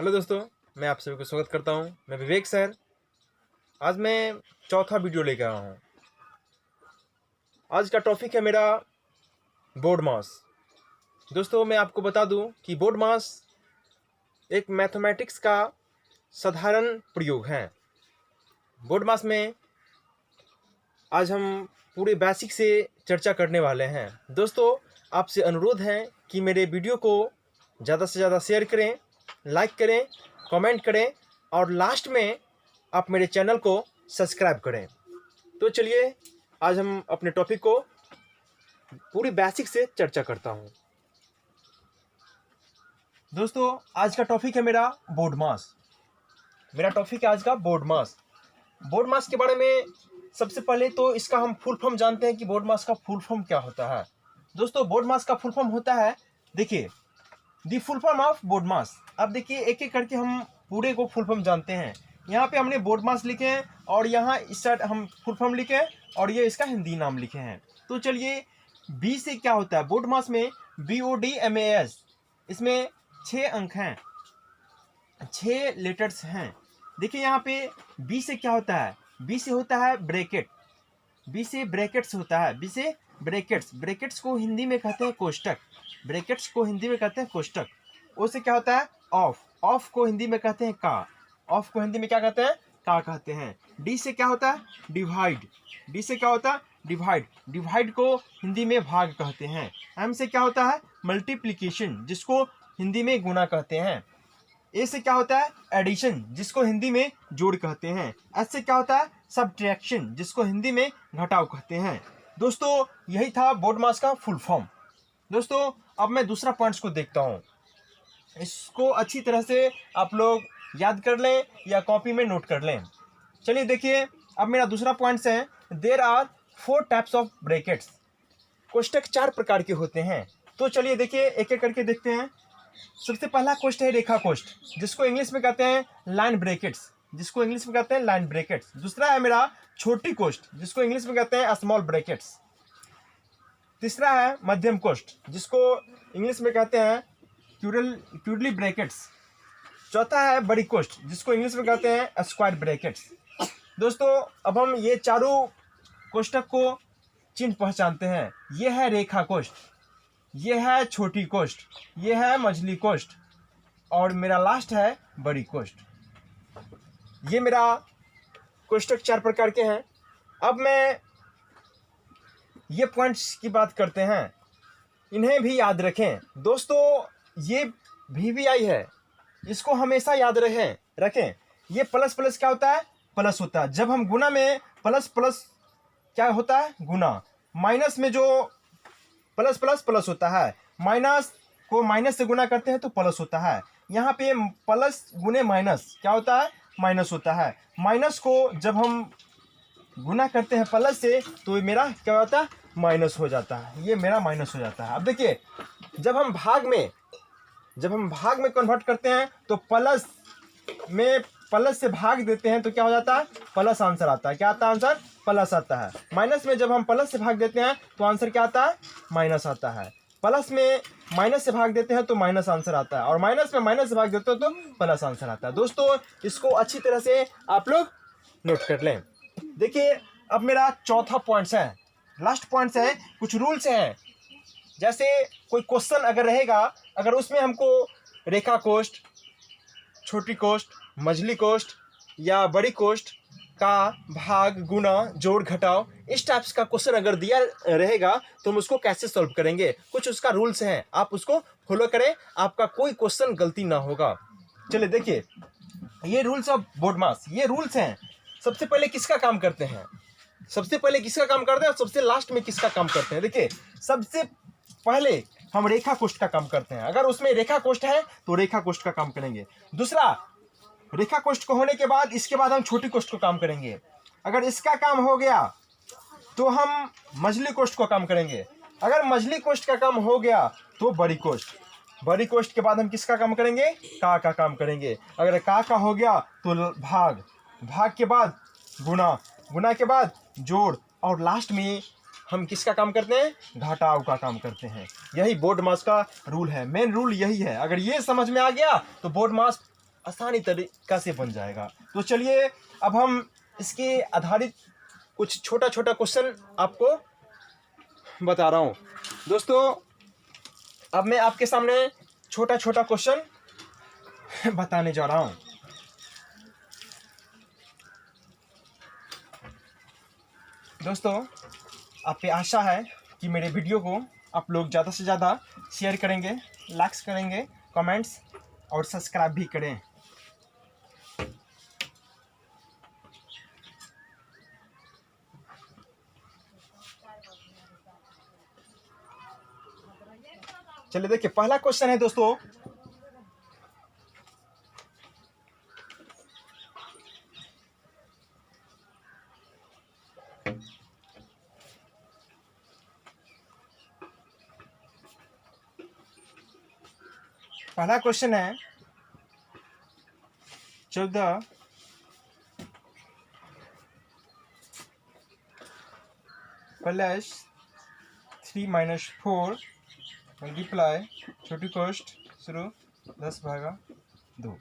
Hello दोस्तों, मैं आप सभी को स्वागत करता हूं। मैं विवेक सर। आज मैं चौथा वीडियो लेकर आया हूं। आज का टॉपिक है मेरा बोर्ड मास। दोस्तों, मैं आपको बता दूं कि बोर्ड मास एक मैथमेटिक्स का साधारण प्रयोग है। बोर्ड मास में आज हम पूरे बेसिक से चर्चा करने वाले हैं। दोस्तों, आपसे अनुरोध है कि मेरे वीडियो को ज़्यादा से ज़्यादा शेयर करें, लाइक करें, कमेंट करें और लास्ट में आप मेरे चैनल को सब्सक्राइब करें। तो चलिए आज हम अपने टॉपिक को पूरी बेसिक से चर्चा करता हूं। दोस्तों, आज का टॉपिक है मेरा बोर्ड मास। मेरा टॉपिक है आज का बोर्ड मास। बोर्ड मास के बारे में सबसे पहले तो इसका हम फुल फॉर्म जानते हैं कि बोर्ड मास का फुल फॉर्म क्या होता है। दोस्तों, बोर्ड मास का फुल फॉर्म होता है, देखिए, दी फुल फॉर्म ऑफ बोर्ड मास। अब देखिए एक एक करके हम पूरे को फुल फॉर्म जानते हैं। यहाँ पे हमने बोर्ड मास लिखे हैं और यहाँ इस साइड हम फुल फॉर्म लिखे हैं और ये इसका हिंदी नाम लिखे हैं। तो चलिए, बी से क्या होता है बोर्ड मास में? BODMAS। इसमें 6 अंक हैं, 6 लेटर्स हैं। देखिए यहाँ पे बी से क्या होता है? बी से होता है ब्रैकेट। बी से ब्रैकेट्स होता है। बी से ब्रैकेट्स। ब्रैकेट्स को हिंदी में कहते हैं कोष्टक। ब्रैकेट्स को हिंदी में कहते हैं कोष्टक। ओ से क्या होता है? ऑफ। ऑफ को हिंदी में कहते हैं का। ऑफ को हिंदी में क्या कहते हैं? का कहते हैं। डी से क्या होता है? डिवाइड। डी से क्या होता है? डिवाइड। डिवाइड को हिंदी में भाग कहते हैं। एम से क्या होता है? मल्टीप्लीकेशन, जिसको हिंदी में गुना कहते हैं। ए से क्या होता है? एडिशन, जिसको हिंदी में जोड़ कहते हैं। एस से क्या होता है? सब्ट्रैक्शन, जिसको हिंदी में घटाव कहते हैं। दोस्तों, यही था बोर्ड मास का फुल फॉर्म। दोस्तों, अब मैं दूसरा पॉइंट्स को देखता हूँ। इसको अच्छी तरह से आप लोग याद कर लें या कॉपी में नोट कर लें। चलिए देखिए, अब मेरा दूसरा पॉइंट्स है, there are 4 types of brackets. कोष्टक 4 प्रकार के होते हैं। तो चलिए देखिए, एक एक करके देखते हैं। सबसे पहला कोष्ट है रेखा कोष्ट, जिसको इंग्लिश में कहते हैं लाइन ब्रैकेट्स। जिसको इंग्लिश में कहते हैं लाइन ब्रैकेट्स। दूसरा है मेरा छोटी कोष्ट, जिसको इंग्लिश में कहते हैं स्मॉल ब्रैकेट्स। तीसरा है मध्यम कोष्ट, जिसको इंग्लिश में कहते हैं क्यूडली ब्रैकेट्स। चौथा है बड़ी कोष्ट, जिसको इंग्लिश में कहते हैं स्क्वायर ब्रैकेट्स। दोस्तों, अब हम ये चारों कोष्टक को चिन्ह पहचानते हैं। ये है रेखा कोष्ट, ये है छोटी कोष्ट, ये है मझली कोष्ट और मेरा लास्ट है बड़ी कोष्ट। ये मेरा कोष्टक 4 प्रकार के हैं। अब मैं ये पॉइंट्स की बात करते हैं, इन्हें भी याद रखें। दोस्तों, ये VVI है, इसको हमेशा याद रखें। ये प्लस प्लस क्या होता है? प्लस होता है। जब हम गुना में प्लस प्लस क्या होता है? गुना। माइनस में जो प्लस प्लस प्लस होता है, माइनस को माइनस से गुना करते हैं तो प्लस होता है। यहाँ पे प्लस गुने माइनस क्या होता है? माइनस होता है। माइनस को जब हम गुना करते हैं प्लस से तो ये मेरा क्या होता है? माइनस हो जाता है। ये मेरा माइनस हो जाता है। अब देखिए, जब हम भाग में कन्वर्ट करते हैं तो प्लस में प्लस से भाग देते हैं तो क्या हो जाता है? प्लस आंसर आता है। क्या आता है? आंसर प्लस आता है। माइनस में जब हम प्लस से भाग देते हैं तो आंसर क्या आता है? माइनस आता है। प्लस में माइनस से भाग देते हैं तो माइनस आंसर आता है और माइनस में माइनस से भाग देते हो तो प्लस आंसर आता है। दोस्तों, इसको अच्छी तरह से आप लोग नोट कर लें। देखिए, अब मेरा चौथा पॉइंट्स है, लास्ट पॉइंट्स है। कुछ रूल्स हैं, जैसे कोई क्वेश्चन अगर रहेगा, अगर उसमें हमको रेखा कोष्ट, छोटी कोष्ट, मझली कोष्ट या बड़ी कोष्ट का भाग, गुना, जोड़, घटाव, इस टाइप्स का क्वेश्चन अगर दिया रहेगा तो हम उसको कैसे सॉल्व करेंगे, कुछ उसका रूल्स हैं, आप उसको फॉलो करें, आपका कोई क्वेश्चन गलती ना होगा। चलिए देखिए, ये रूल्स ऑफ बोर्ड मास, ये रूल्स हैं। सबसे पहले किसका काम करते हैं? सबसे पहले किसका काम करते हैं और सबसे लास्ट में किसका काम करते हैं? देखिए, सबसे पहले हम रेखा कोष्ट का काम करते हैं। अगर उसमें रेखा कोष्ट है तो रेखा कोष्ट का काम करेंगे। दूसरा, रेखा कोष्ट को होने के बाद इसके बाद हम छोटी कोष्ट को काम करेंगे। अगर इसका काम हो गया तो हम मझली कोष्ट को काम करेंगे। अगर मझली कोष्ट का काम हो गया तो बड़ी कोष्ट। बड़ी कोष्ट के बाद हम किसका काम करेंगे? का काम करेंगे। अगर का हो गया तो भाग, भाग के बाद गुना, गुना के बाद जोड़ और लास्ट में हम किसका काम करते हैं? घटाव का काम करते हैं। यही बोर्ड मास का रूल है, मेन रूल यही है। अगर ये समझ में आ गया तो बोर्ड मास आसानी तरीका से बन जाएगा। तो चलिए अब हम इसके आधारित कुछ छोटा छोटा क्वेश्चन आपको बता रहा हूँ। दोस्तों अब मैं आपके सामने छोटा छोटा क्वेश्चन बताने जा रहा हूँ। दोस्तों आप पे आशा है कि मेरे वीडियो को आप लोग ज़्यादा से ज़्यादा शेयर करेंगे, लाइक्स करेंगे, कमेंट्स और सब्सक्राइब भी करें। चलिए देखिए पहला क्वेश्चन है दोस्तों, पहला क्वेश्चन है 14 प्लस 3 माइनस 4 मल्टीप्लाई छोटी कोष्ट शुरू 10/2।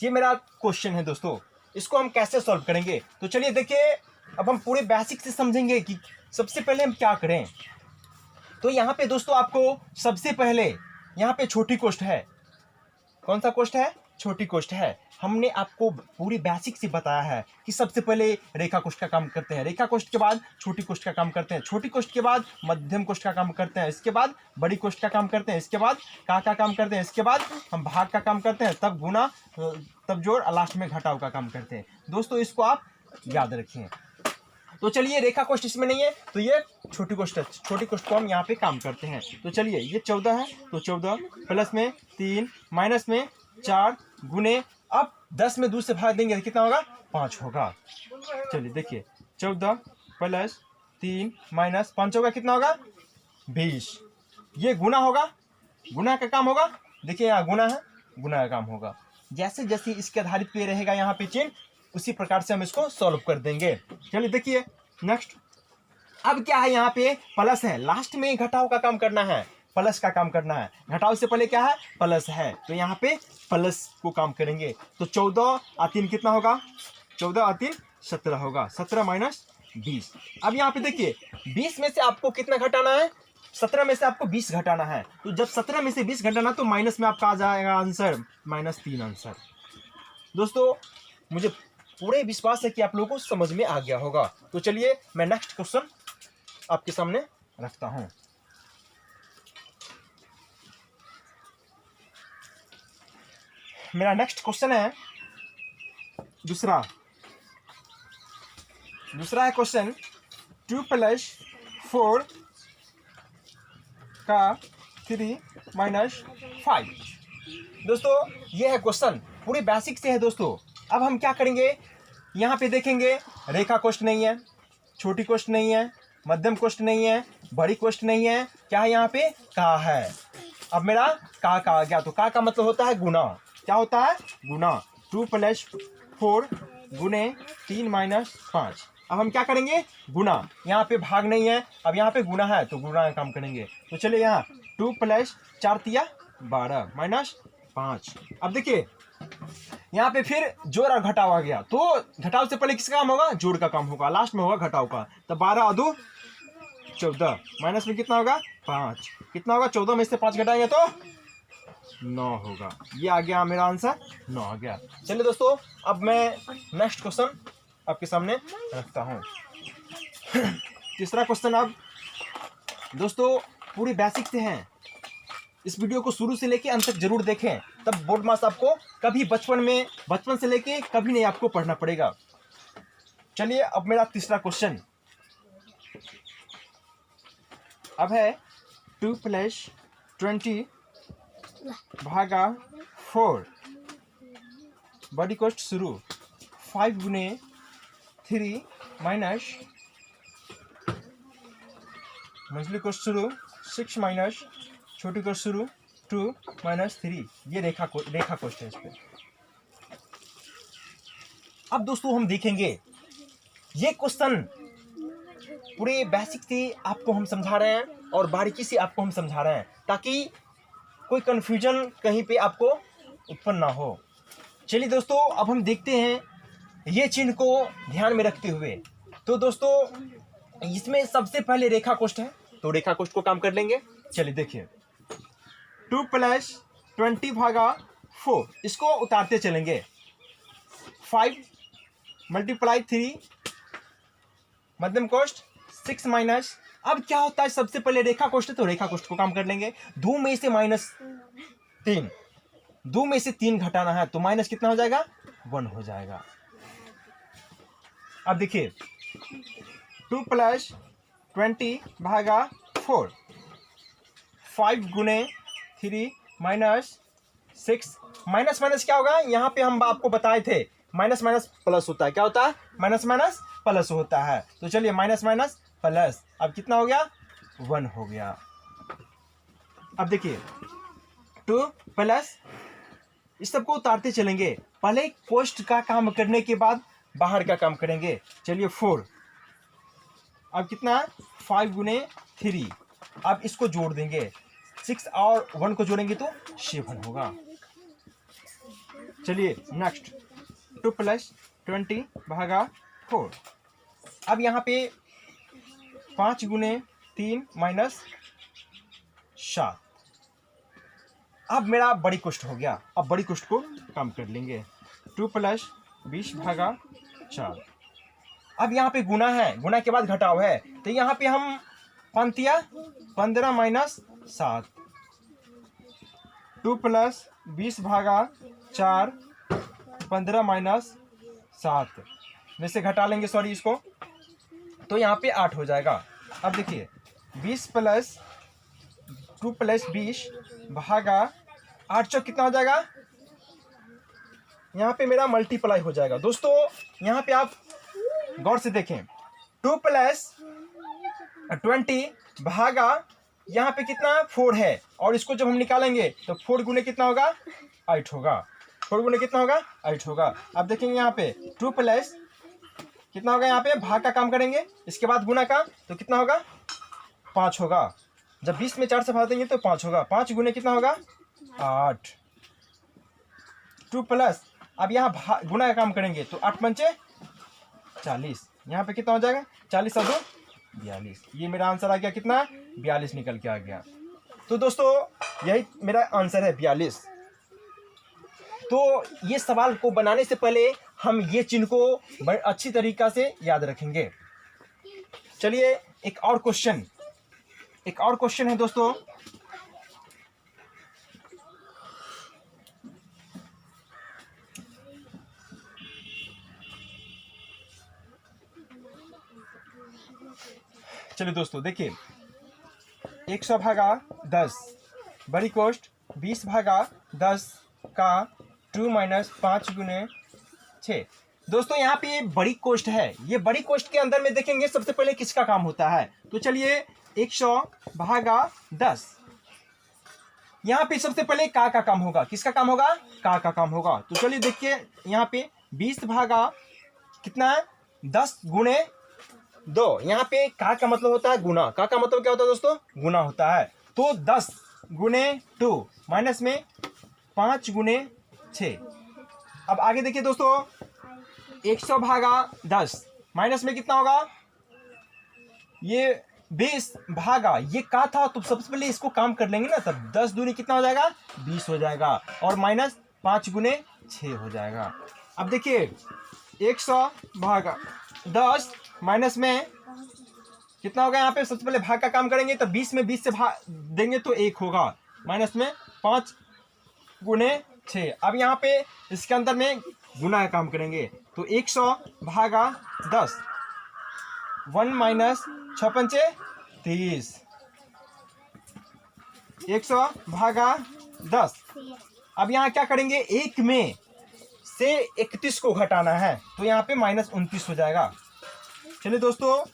ये मेरा क्वेश्चन है दोस्तों, इसको हम कैसे सॉल्व करेंगे। तो चलिए देखिए अब हम पूरे बेसिक से समझेंगे कि सबसे पहले हम क्या करें। तो यहाँ पे दोस्तों आपको सबसे पहले यहाँ पे छोटी कोष्ट है। कौन सा कोष्ट है? छोटी कोष्ट है। हमने आपको पूरी बेसिक से बताया है कि सबसे पहले रेखा कोष्ट का काम करते हैं, रेखा कोष्ट के बाद छोटी कोष्ट का काम करते हैं, छोटी कोष्ट के बाद मध्यम कोष्ट का काम करते हैं, इसके बाद बड़ी कोष्ट का काम करते हैं, इसके बाद का काम करते हैं, इसके बाद हम भाग का काम करते हैं, तब गुना, तब जोड़ और लास्ट में घटाव का काम करते हैं। दोस्तों इसको आप याद रखिए। तो चलिए रेखा कोष्ट इसमें नहीं है तो ये छोटी कोष्ट है, छोटी कोष्ट को हम यहाँ पे काम करते हैं। तो चलिए ये 14 है तो 14 प्लस में 3 माइनस में 4 गुने, अब 10 में 2 से भाग देंगे तो कितना होगा? 5 होगा। चलिए देखिए 14 प्लस 3 माइनस 5 होगा, कितना होगा? 20। ये गुना होगा, गुना का काम होगा। देखिए यहाँ गुना है, गुना का काम होगा। जैसे जैसे इसके आधारित पे रहेगा यहाँ पे चिन्ह, उसी प्रकार से हम इसको सॉल्व कर देंगे। चलिए देखिए नेक्स्ट, अब क्या है यहाँ पे प्लस है, लास्ट में घटाव का काम करना है, प्लस का काम करना है। घटाव से पहले क्या है? प्लस है, तो यहाँ पे प्लस को काम करेंगे। तो 14 और 3 कितना होगा? 14 और 3 17 होगा। 17 माइनस 20। अब यहाँ पे देखिए 20 में से आपको कितना घटाना है? 17 में से आपको 20 घटाना है। तो जब 17 में से 20 घटाना तो माइनस में आपका आ जाएगा आंसर -3 आंसर। दोस्तों मुझे पूरे विश्वास है कि आप लोगों को समझ में आ गया होगा। तो चलिए मैं नेक्स्ट क्वेश्चन आपके सामने रखता हूं। मेरा नेक्स्ट क्वेश्चन है दूसरा है क्वेश्चन 2 प्लस 4 का 3 माइनस 5। दोस्तों ये है क्वेश्चन, पूरे बेसिक से है दोस्तों। अब हम क्या करेंगे, यहाँ पे देखेंगे रेखा कोष्ट नहीं है, छोटी कोष्ट नहीं है, मध्यम कोष्ट नहीं है, बड़ी कोष्ट नहीं है, क्या है यहाँ पे? का है। अब मेरा का आ गया, तो का मतलब होता है गुना। क्या होता है? गुना। 2 प्लस 4 गुने 3 माइनस 5। अब हम क्या करेंगे? गुना। यहाँ पे भाग नहीं है, अब यहाँ पे गुना है तो गुना का काम करेंगे। तो चलिए यहाँ 2 प्लस 4 तिया 12 माइनस 5। अब देखिए यहाँ पे फिर जोड़ और घटाव आ गया, तो घटाव से पहले किसका काम होगा? जोड़ का काम होगा, लास्ट में होगा घटाव का। तो 12 और 2 14 माइनस में कितना होगा? 5। कितना होगा? 14 में से 5 घटाएंगे तो 9 होगा। ये आ गया मेरा आंसर, 9 आ गया। चलिए दोस्तों अब मैं नेक्स्ट क्वेश्चन आपके सामने रखता हूँ। तीसरा क्वेश्चन। अब दोस्तों पूरी बेसिक से हैं, इस वीडियो को शुरू से लेके अंत तक जरूर देखें, तब बोर्ड मास आपको कभी बचपन से लेके कभी नहीं आपको पढ़ना पड़ेगा। चलिए अब मेरा तीसरा क्वेश्चन अब है 2 प्लस 20 भागा 4 बड़ी कोष्ट शुरू 5 गुने 3 माइनस मंझली कोष्ट शुरू 6 माइनस छोटी कोष्ट शुरू 2 माइनस 3। ये रेखा कोष्ट है इस पे। अब दोस्तों हम देखेंगे ये क्वेश्चन पूरे बेसिक से आपको हम समझा रहे हैं और बारीकी से आपको हम समझा रहे हैं ताकि कोई कंफ्यूजन कहीं पे आपको उत्पन्न ना हो। चलिए दोस्तों, अब हम देखते हैं ये चिन्ह को ध्यान में रखते हुए। तो दोस्तों इसमें सबसे पहले रेखा कोष्ठ है, तो रेखा कोष्ठ को काम कर लेंगे। चलिए देखिए, 2 + 20 भागा 4, इसको उतारते चलेंगे। 5 × 3 मध्यम कोष्ठ 6 माइनस। अब क्या होता है, सबसे पहले रेखा कोष्ठ, तो रेखा कोष्ठ को काम कर लेंगे। 2 में से -3, 2 में से 3 घटाना है, तो माइनस कितना हो जाएगा, 1 हो जाएगा। अब देखिए 2 + 20 भागा 4, 5 × 3 -6, माइनस माइनस क्या होगा, यहाँ पे हम आपको बताए थे माइनस माइनस प्लस होता है। क्या होता है, माइनस माइनस प्लस होता है। तो चलिए माइनस माइनस प्लस, अब कितना हो गया, 1 हो गया। अब देखिए 2 + इस सबको उतारते चलेंगे। पहले कोष्ठ का काम करने के बाद बाहर का काम करेंगे। चलिए 4, अब कितना है, 5 × 3, अब इसको जोड़ देंगे। 6 और 1 को जोड़ेंगे तो 7 होगा। चलिए नेक्स्ट 2 + 20 भागा 4, अब यहाँ पे 5 × 3 -7, अब मेरा बड़ी कोष्ठ हो गया। अब बड़ी कोष्ठ को काम कर लेंगे। 2 + 20 भागा 4, अब यहाँ पे गुना है, गुना के बाद घटाव है, तो यहाँ पे हम पंक्तियाँ 15 - 7, 2 + 20 भागा 4, 15 - 7 में से घटा लेंगे, सॉरी इसको, तो यहाँ पे 8 हो जाएगा। अब देखिए 20 + 2 + 20 भागा 8 चौक कितना हो जाएगा, यहाँ पे मेरा मल्टीप्लाई हो जाएगा। दोस्तों यहाँ पे आप गौर से देखें, 2 + 20 भागा यहाँ पे कितना 4 है, और इसको जब हम निकालेंगे तो 4 गुने कितना होगा, 8 होगा। 4 गुने कितना होगा, 8 होगा। अब देखेंगे यहाँ पे 2 + कितना होगा, यहाँ पे भाग का काम करेंगे, इसके बाद गुना का, तो कितना होगा, 5 होगा। जब 20 में 4 से भाग देंगे तो 5 होगा। 5 गुने कितना होगा, 8। 2 + अब यहाँ गुना का काम करेंगे तो 8 × 5 = 40, यहाँ पे कितना हो जाएगा, 40 और 2 42। ये मेरा आंसर आ गया, कितना, 42 निकल के आ गया। तो दोस्तों यही मेरा आंसर है, 42। तो ये सवाल को बनाने से पहले हम ये चिन्ह को बड़े अच्छी तरीका से याद रखेंगे। चलिए एक और क्वेश्चन है दोस्तों। चलिए दोस्तों देखिए, 100 भागा 10, बड़ी कोष्ठ 20 भागा 10 का 2 - 5 × 6। दोस्तों यहाँ पे ये बड़ी कोष्ठ है, ये बड़ी कोष्ठ के अंदर में देखेंगे सबसे पहले किसका काम होता है, तो चलिए 100 भागा 10, यहाँ पे सबसे पहले का काम होगा, किसका काम होगा, का काम होगा। तो चलिए देखिए यहाँ पे 20 भागा कितना है, 10 × 2, यहाँ पे का मतलब होता है गुना। का मतलब क्या होता है दोस्तों, गुना होता है। तो 10 × 2 माइनस में 5 × 6। अब आगे देखिए दोस्तों, 100 भागा 10 माइनस में कितना होगा, ये 20 भागा, ये का था, तो सबसे पहले इसको काम कर लेंगे ना, तब 10 दूनी कितना हो जाएगा, 20 हो जाएगा, और माइनस 5 × 6 हो जाएगा। अब देखिए 100 भागा 10 माइनस में कितना होगा, यहाँ पे सबसे पहले भाग का काम करेंगे, तो 20 में 20 से भाग देंगे तो 1 होगा, माइनस में 5 × 6। अब यहाँ पे इसके अंदर में गुना का काम करेंगे, तो 100 भागा 10, 1 - 6 × 5 = 30, 100 भागा 10। अब यहाँ क्या करेंगे, 1 में से 31 को घटाना है, तो यहाँ पे -29 हो जाएगा। चलिए दोस्तों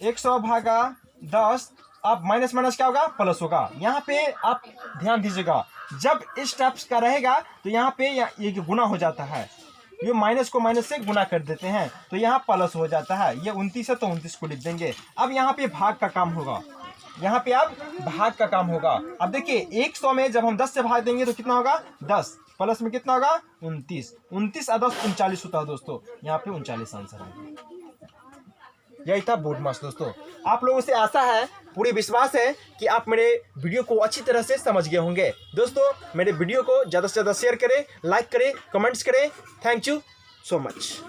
100 भागा 10, अब माइनस माइनस क्या होगा, प्लस होगा। यहाँ पे आप ध्यान दीजिएगा, जब इस टाइप का रहेगा तो यहाँ पे ये गुना हो जाता है, ये माइनस को माइनस से गुना कर देते हैं, तो यहाँ प्लस हो जाता है। ये 29 है तो 29 को लिख देंगे। अब यहाँ पे भाग का काम होगा, यहाँ पे अब भाग का काम होगा। अब देखिए 100 में जब हम 10 से भाग देंगे तो कितना होगा, 10, प्लस में कितना होगा 29, 29 और 10 39 होता है दोस्तों। यहाँ पे 39 आंसर है। यही था बोर्ड मास दोस्तों। आप लोगों से आशा है, पूरी विश्वास है कि आप मेरे वीडियो को अच्छी तरह से समझ गए होंगे। दोस्तों मेरे वीडियो को ज़्यादा से ज़्यादा शेयर करें, लाइक करें, कमेंट्स करें। Thank you so much.